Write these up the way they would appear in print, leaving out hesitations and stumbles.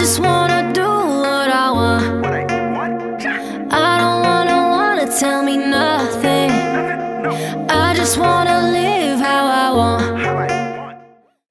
just wanna do what I want. I don't wanna tell me nothing. I just wanna live how I want.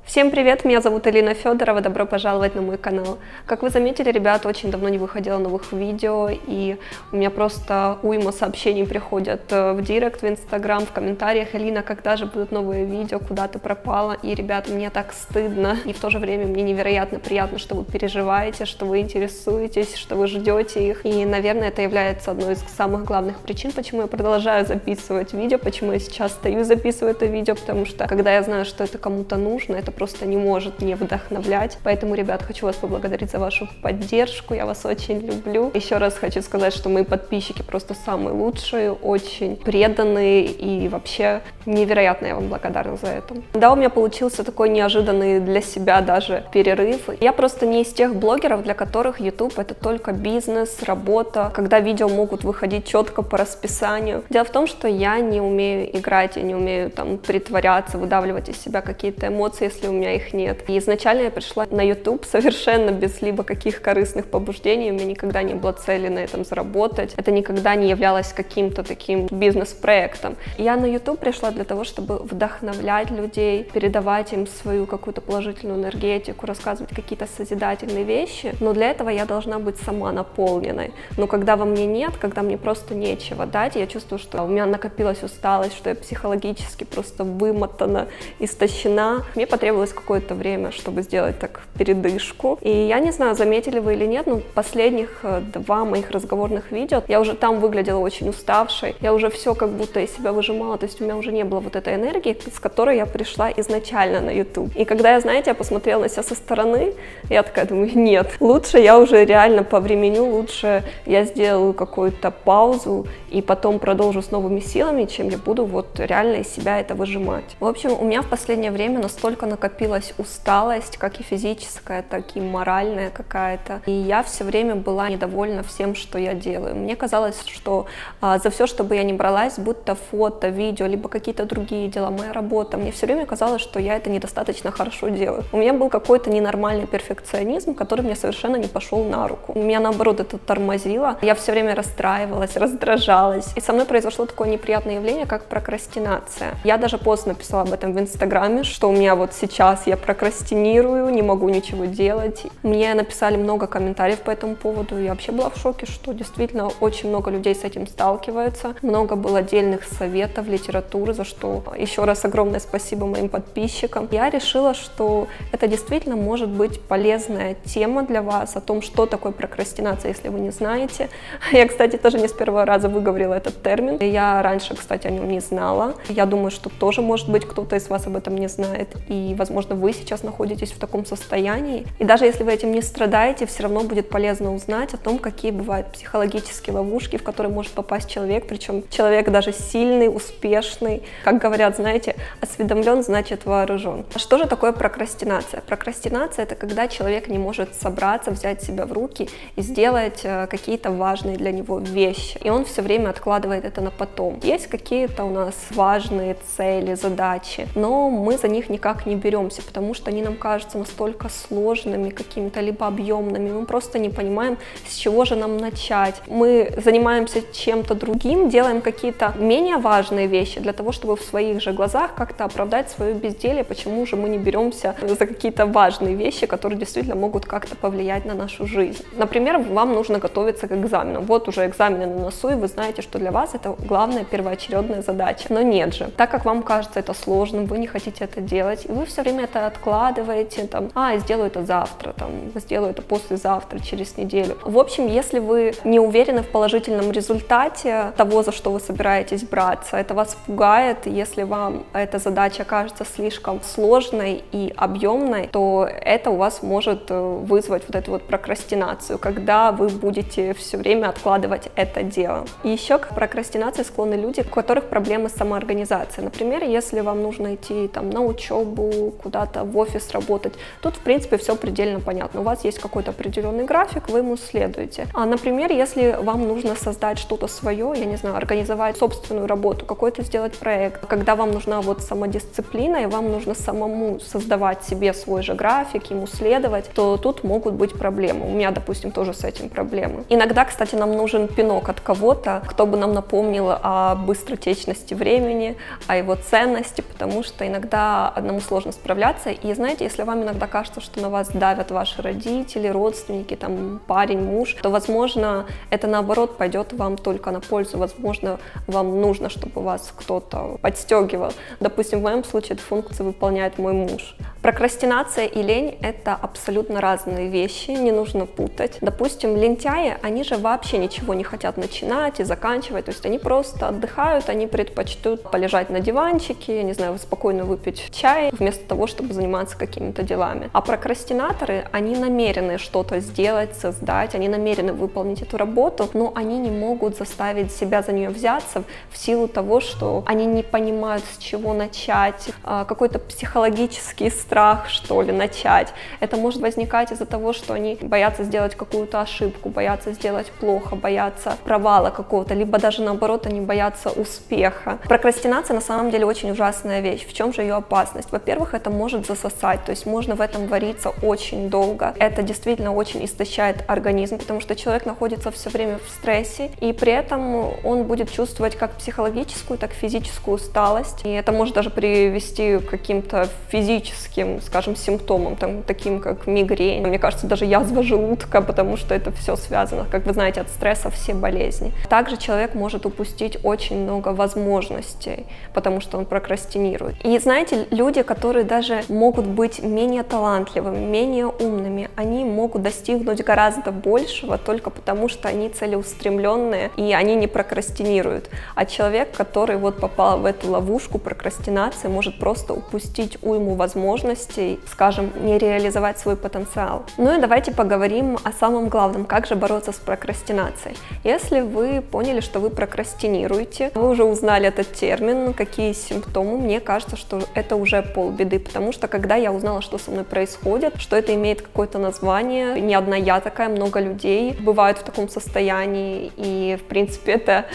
Всем привет, меня зовут Алина Федорова, добро пожаловать на мой канал. Как вы заметили, ребята, очень давно не выходило новых видео, и у меня просто уйма сообщений приходят в директ, в инстаграм, в комментариях: Алина, когда же будут новые видео, куда ты пропала? И, ребята, мне так стыдно, и в то же время мне невероятно приятно, что вы переживаете, что вы интересуетесь, что вы ждете их. И, наверное, это является одной из самых главных причин, почему я продолжаю записывать видео, почему я сейчас стою и записываю это видео, потому что, когда я знаю, что это кому-то нужно, это просто не может не вдохновлять. Поэтому, ребят, хочу вас поблагодарить за вашу поддержку, я вас очень люблю. Еще раз хочу сказать, что мои подписчики просто самые лучшие, очень преданные, и вообще невероятно я вам благодарна за это. Да, у меня получился такой неожиданный для себя даже перерыв. Я просто не из тех блогеров, для которых YouTube это только бизнес, работа, когда видео могут выходить четко по расписанию. Дело в том, что я не умею играть, я не умею там притворяться, выдавливать из себя какие-то эмоции, если у меня их нет. И изначально я пришла на YouTube совершенно без либо каких корыстных побуждений, у меня никогда не было цели на этом заработать, это никогда не являлось каким-то таким бизнес-проектом. Я на YouTube пришла для того, чтобы вдохновлять людей, передавать им свою какую-то положительную энергетику, рассказывать какие-то созидательные вещи, но для этого я должна быть сама наполненной. Но когда во мне нет, когда мне просто нечего дать, я чувствую, что у меня накопилась усталость, что я психологически просто вымотана, истощена. Мне потребовалось какое-то время, чтобы сделать так передышку. И я не знаю, заметили вы или нет, но последних 2 моих разговорных видео я уже там выглядела очень уставшей, я уже все как будто из себя выжимала, то есть у меня уже не было вот этой энергии, с которой я пришла изначально на YouTube. И когда я, знаете, я посмотрела на себя со стороны, я такая думаю: нет, лучше я уже реально повременю, лучше я сделаю какую-то паузу и потом продолжу с новыми силами, чем я буду вот реально из себя это выжимать. В общем, у меня в последнее время настолько накопилась усталость, как и физическая, так и моральная какая-то. И я все время была недовольна всем, что я делаю. Мне казалось, что за все, что бы я ни бралась, будь то фото, видео, либо какие-то другие дела, моя работа, мне все время казалось, что я это недостаточно хорошо делаю. У меня был какой-то ненормальный перфекционизм, который мне совершенно не пошел на руку. Меня, наоборот, это тормозило. Я все время расстраивалась, раздражалась. И со мной произошло такое неприятное явление, как прокрастинация. Я даже пост написала об этом в инстаграме, что у меня вот сейчас я прокрастинирую, не могу ничего делать. Мне написали много комментариев по этому поводу. Я вообще была в шоке, что действительно очень много людей с этим сталкиваются. Много было отдельных советов, литературы, за что еще раз огромное спасибо моим подписчикам. Я решила, что это действительно может быть полезная тема для вас, о том, что такое прокрастинация, если вы не знаете. Я, кстати, тоже не с первого раза выговорила этот термин. Я раньше, кстати, о нем не знала. Я думаю, что тоже, может быть, кто-то из вас об этом не знает. И, возможно, вы сейчас находитесь в таком состоянии. И даже если вы этим не страдаете, все равно будет полезно узнать о том, какие бывают психологические ловушки, в которые может попасть человек. Причем человек даже сильный, успешный. Как говорят, знаете, осведомлен, значит вооружен. Что же такое прокрастинация? Прокрастинация — это когда человек не может собраться, взять себя в руки и сделать какие-то важные для него вещи. И он все время откладывает это на потом. Есть какие-то у нас важные цели, задачи, но мы за них никак не беремся, потому что они нам кажутся настолько сложными, какими-то либо объемными. Мы просто не понимаем, с чего же нам начать. Мы занимаемся чем-то другим, делаем какие-то менее важные вещи для того, чтобы в своих же глазах как-то оправдать свое безделье. Почему же мы не беремся за какие-то важные вещи, которые действительно могут как-то повлиять на нашу жизнь? Например, вам нужно готовиться к экзаменам. Вот уже экзамены на носу, и вы знаете, что для вас это главная первоочередная задача. Но нет же. Так как вам кажется это сложным, вы не хотите это делать, и вы все время это откладываете, там: сделаю это завтра, там, сделаю это послезавтра, через неделю. В общем, если вы не уверены в положительном результате того, за что вы собираетесь браться, это вас пугает, если вам эта задача кажется слишком сложной и объемной, то это у вас может вызвать вот эту вот прокрастинацию, когда вы будете все время откладывать это дело. И еще к прокрастинации склонны люди, у которых проблемы с самоорганизацией. Например, если вам нужно идти там на учебу, куда-то в офис работать. Тут, в принципе, все предельно понятно. У вас есть какой-то определенный график, вы ему следуете. А, например, если вам нужно создать что-то свое, я не знаю, организовать собственную работу, какой-то сделать проект, когда вам нужна вот самодисциплина, и вам нужно самому создавать себе свой же график, ему следовать, то тут могут быть проблемы. У меня, допустим, тоже с этим проблемы. Иногда, кстати, нам нужен пинок от кого-то, кто бы нам напомнил о быстротечности времени, о его ценности, потому что иногда одному сложно справляться. И знаете, если вам иногда кажется, что на вас давят ваши родители, родственники, там, парень, муж, то, возможно, это наоборот пойдет вам только на пользу. Возможно, вам нужно, чтобы вас кто-то подстегивал. Допустим, в моем случае эту функцию выполняет мой муж. Прокрастинация и лень — это абсолютно разные вещи, не нужно путать. Допустим, лентяи, они же вообще ничего не хотят начинать и заканчивать, то есть они просто отдыхают, они предпочтут полежать на диванчике, не знаю, спокойно выпить чай, вместо того, чтобы заниматься какими-то делами. А прокрастинаторы, они намерены что-то сделать, создать, они намерены выполнить эту работу, но они не могут заставить себя за нее взяться в силу того, что они не понимают, с чего начать, какой-то психологический страх, что ли, начать. Это может возникать из-за того, что они боятся сделать какую-то ошибку, боятся сделать плохо, боятся провала какого-то, либо даже наоборот, они боятся успеха. Прокрастинация на самом деле очень ужасная вещь. В чем же ее опасность? Во-первых, это может засосать, то есть можно в этом вариться очень долго. Это действительно очень истощает организм, потому что человек находится все время в стрессе, и при этом он будет чувствовать как психологическую, так и физическую усталость. И это может даже привести к каким-то физическим, скажем, симптомам, таким как мигрень. Мне кажется, даже язва желудка, потому что это все связано, как вы знаете, от стресса все болезни. Также человек может упустить очень много возможностей, потому что он прокрастинирует. И знаете, люди, которые даже могут быть менее талантливыми, менее умными, они могут достигнуть гораздо большего только потому, что они целеустремленные и они не прокрастинируют. А человек, который вот попал в эту ловушку прокрастинации, может просто упустить уйму возможностей, скажем, не реализовать свой потенциал. Ну и давайте поговорим о самом главном, как же бороться с прокрастинацией. Если вы поняли, что вы прокрастинируете, вы уже узнали этот термин, какие симптомы, мне кажется, что это уже полбеды, потому что когда я узнала, что со мной происходит, что это имеет какое-то название, не одна я такая, много людей бывают в таком состоянии, и в принципе это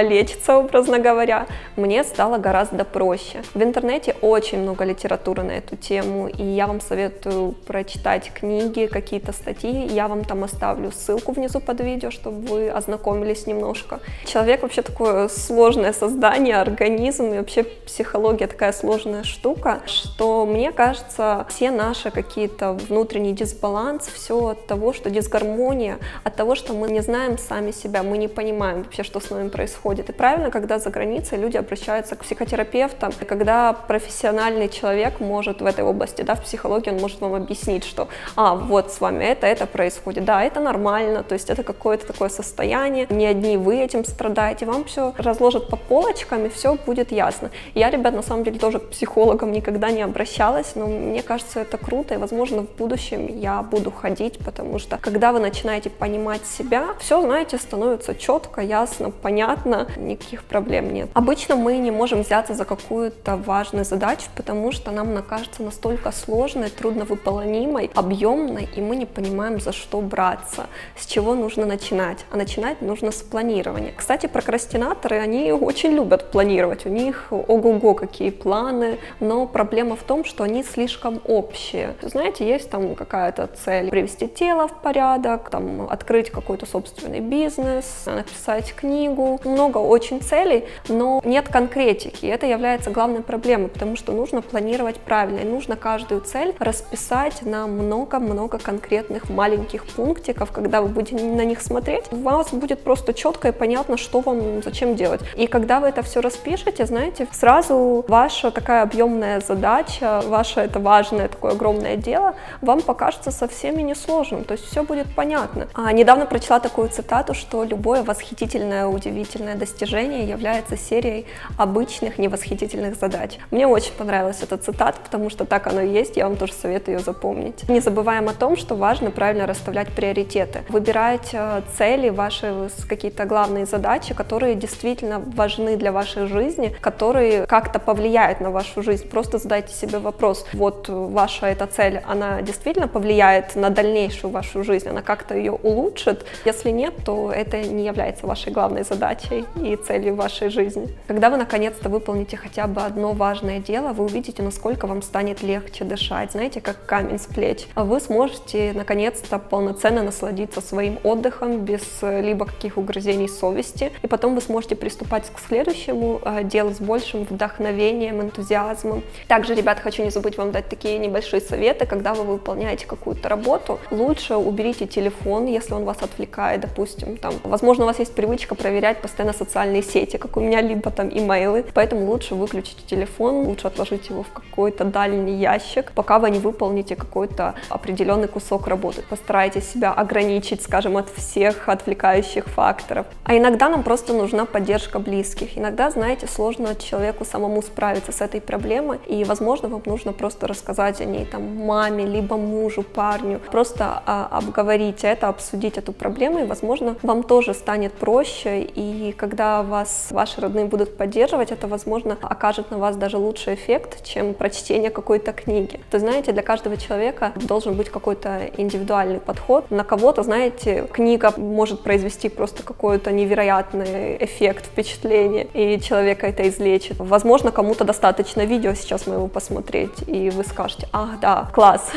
лечится, образно говоря, мне стало гораздо проще. В интернете очень много литературы на эту тему, и я вам советую прочитать книги, какие-то статьи, я вам там оставлю ссылку внизу под видео, чтобы вы ознакомились немножко. Человек вообще такое сложное создание, организм, и вообще психология такая сложная штука, что мне кажется, все наши какие-то внутренний дисбаланс, все от того, что дисгармония, от того, что мы не знаем сами себя, мы не понимаем вообще, что с нами происходит. И правильно, когда за границей люди обращаются к психотерапевтам, когда профессиональный человек может в этой области, да, в психологии, он может вам объяснить, что вот с вами это происходит, да, это нормально, то есть это какое-то такое состояние, не одни вы этим страдаете, вам все разложат по полочкам, и все будет ясно. Я, ребят, на самом деле тоже к психологам никогда не обращалась, но мне кажется, это круто, и, возможно, в будущем я буду ходить, потому что, когда вы начинаете понимать себя, все, знаете, становится четко, ясно, понятно, никаких проблем нет. Обычно мы не можем взяться за какую-то важную задачу, потому что нам она кажется настолько сложной, трудновыполнимой, объемной, и мы не понимаем, за что браться, с чего нужно начинать. А начинать нужно с планирования. Кстати, прокрастинаторы, они очень любят планировать, у них ого-го какие планы, но проблема в том, что они слишком общие. Знаете, есть там какая-то цель привести тело в порядок, там, открыть какой-то собственный бизнес, написать книгу, много очень целей, но нет конкретики, и это является главной проблемой, потому что нужно планировать правильно, и нужно каждую цель расписать на много-много конкретных маленьких пунктиков. Когда вы будете на них смотреть, у вас будет просто четко и понятно, что вам зачем делать. И когда вы это все распишете, знаете, сразу ваша такая объемная задача, ваше это важное такое огромное дело вам покажется совсем и несложным, то есть все будет понятно. Недавно прочла такую цитату, что любое восхитительное, удивительное достижение является серией обычных невосхитительных задач. Мне очень понравилась эта цитата, потому что так оно и есть, я вам тоже советую ее запомнить. Не забываем о том, что важно правильно расставлять приоритеты, выбирать цели, ваши какие-то главные задачи, которые действительно важны для вашей жизни, которые как-то повлияют на вашу жизнь. Просто задайте себе себе вопрос, вот ваша эта цель, она действительно повлияет на дальнейшую вашу жизнь, она как-то ее улучшит? Если нет, то это не является вашей главной задачей и целью вашей жизни. Когда вы наконец-то выполните хотя бы одно важное дело, вы увидите, насколько вам станет легче дышать, знаете, как камень с плеч. Вы сможете наконец-то полноценно насладиться своим отдыхом без либо каких угрызений совести, и потом вы сможете приступать к следующему делу с большим вдохновением, энтузиазмом. Также, ребят, хочу не забыть вам дать такие небольшие советы. Когда вы выполняете какую-то работу, лучше уберите телефон, если он вас отвлекает, допустим, там, возможно, у вас есть привычка проверять постоянно социальные сети, как у меня, либо там имейлы, поэтому лучше выключите телефон, лучше отложить его в какой-то дальний ящик, пока вы не выполните какой-то определенный кусок работы. Постарайтесь себя ограничить, скажем, от всех отвлекающих факторов. А иногда нам просто нужна поддержка близких. Иногда, знаете, сложно человеку самому справиться с этой проблемой, и, возможно, вам нужно просто рассказать о ней там маме, либо мужу, парню, просто обговорить это, обсудить эту проблему, и, возможно, вам тоже станет проще, и когда вас ваши родные будут поддерживать, это, возможно, окажет на вас даже лучший эффект, чем прочтение какой-то книги. То, знаете, для каждого человека должен быть какой-то индивидуальный подход. На кого-то, знаете, книга может произвести просто какой-то невероятный эффект, впечатление, и человека это излечит. Возможно, кому-то достаточно видео сейчас моего посмотреть, и вы скажете: ах, да, класс,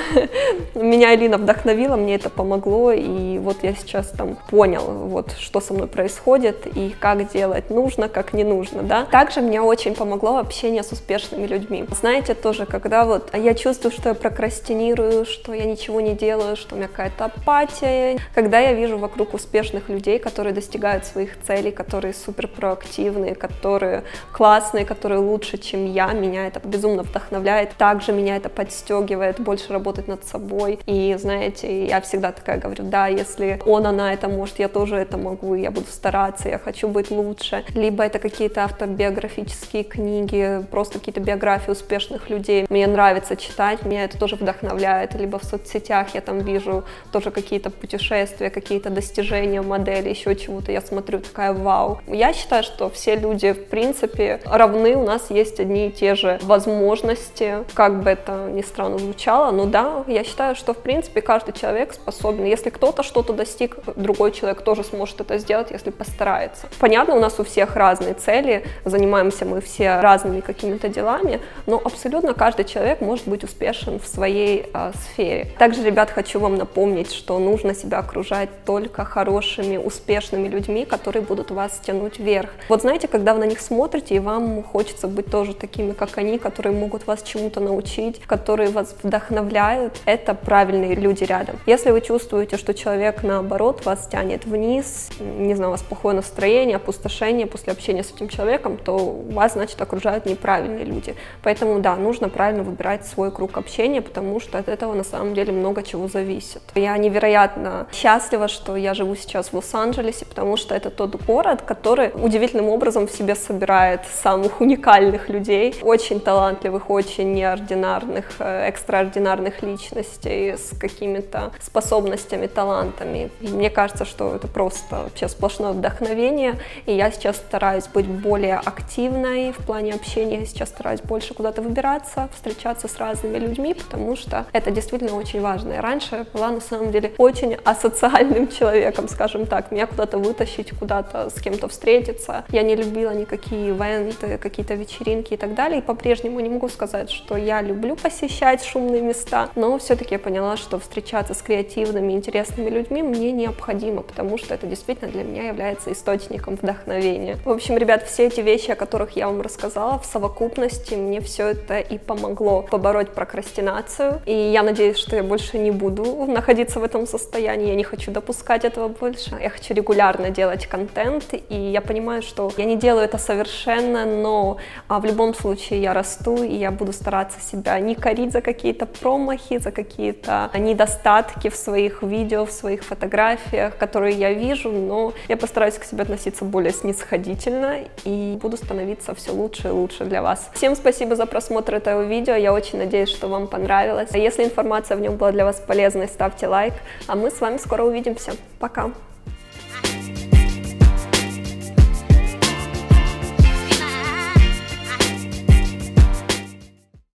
меня Элина вдохновила, мне это помогло, и вот я сейчас там понял, вот, что со мной происходит, и как делать нужно, как не нужно, да. Также мне очень помогло общение с успешными людьми. Знаете, тоже, когда вот я чувствую, что я прокрастинирую, что я ничего не делаю, что у меня какая-то апатия, когда я вижу вокруг успешных людей, которые достигают своих целей, которые супер проактивные, которые классные, которые лучше, чем я, меня это безумно вдохновляет. Также меня это подстегивает больше работать над собой. И, знаете, я всегда такая говорю: да, если она это может, я тоже это могу, я буду стараться, я хочу быть лучше. Либо это какие-то автобиографические книги, просто какие-то биографии успешных людей. Мне нравится читать, меня это тоже вдохновляет. Либо в соцсетях я там вижу тоже какие-то путешествия, какие-то достижения модели, еще чего-то. Я смотрю, такая: вау. Я считаю, что все люди, в принципе, равны, у нас есть одни и те же возможности, как бы это ни странно звучало, но да, я считаю, что, в принципе, каждый человек способен. Если кто-то что-то достиг, другой человек тоже сможет это сделать, если постарается. Понятно, у нас у всех разные цели, занимаемся мы все разными какими-то делами, но абсолютно каждый человек может быть успешен в своей сфере. Также, ребят, хочу вам напомнить, что нужно себя окружать только хорошими, успешными людьми, которые будут вас тянуть вверх. Вот знаете, когда вы на них смотрите, и вам хочется быть тоже такими, как они, которые могут вас чему-то научить, которые вас вдохновляют, это правильные люди рядом. Если вы чувствуете, что человек, наоборот, вас тянет вниз, не знаю, у вас плохое настроение, опустошение после общения с этим человеком, то вас, значит, окружают неправильные люди. Поэтому, да, нужно правильно выбирать свой круг общения, потому что от этого на самом деле много чего зависит. Я невероятно счастлива, что я живу сейчас в Лос-Анджелесе, потому что это тот город, который удивительным образом в себе собирает самых уникальных людей, очень талантливых, очень неординарных, экстраординарных личностей с какими-то способностями, талантами. И мне кажется, что это просто вообще сплошное вдохновение, и я сейчас стараюсь быть более активной в плане общения, я сейчас стараюсь больше куда-то выбираться, встречаться с разными людьми, потому что это действительно очень важно. И раньше я была, на самом деле, очень асоциальным человеком, скажем так, меня куда-то вытащить, куда-то с кем-то встретиться. Я не любила никакие ивенты, какие-то вечеринки и так далее, и по-прежнему не могу сказать, что я люблю посещать шумные места, но все-таки я поняла, что встречаться с креативными, интересными людьми мне необходимо, потому что это действительно для меня является источником вдохновения. В общем, ребят, все эти вещи, о которых я вам рассказала, в совокупности мне все это и помогло побороть прокрастинацию, и я надеюсь, что я больше не буду находиться в этом состоянии, я не хочу допускать этого больше, я хочу регулярно делать контент, и я понимаю, что я не делаю это совершенно, но в любом случае я расту, и я буду стараться себя не корить за какие-то промахи, за какие-то недостатки в своих видео, в своих фотографиях, которые я вижу, но я постараюсь к себе относиться более снисходительно и буду становиться все лучше и лучше для вас. Всем спасибо за просмотр этого видео, я очень надеюсь, что вам понравилось. Если информация в нем была для вас полезной, ставьте лайк, а мы с вами скоро увидимся. Пока!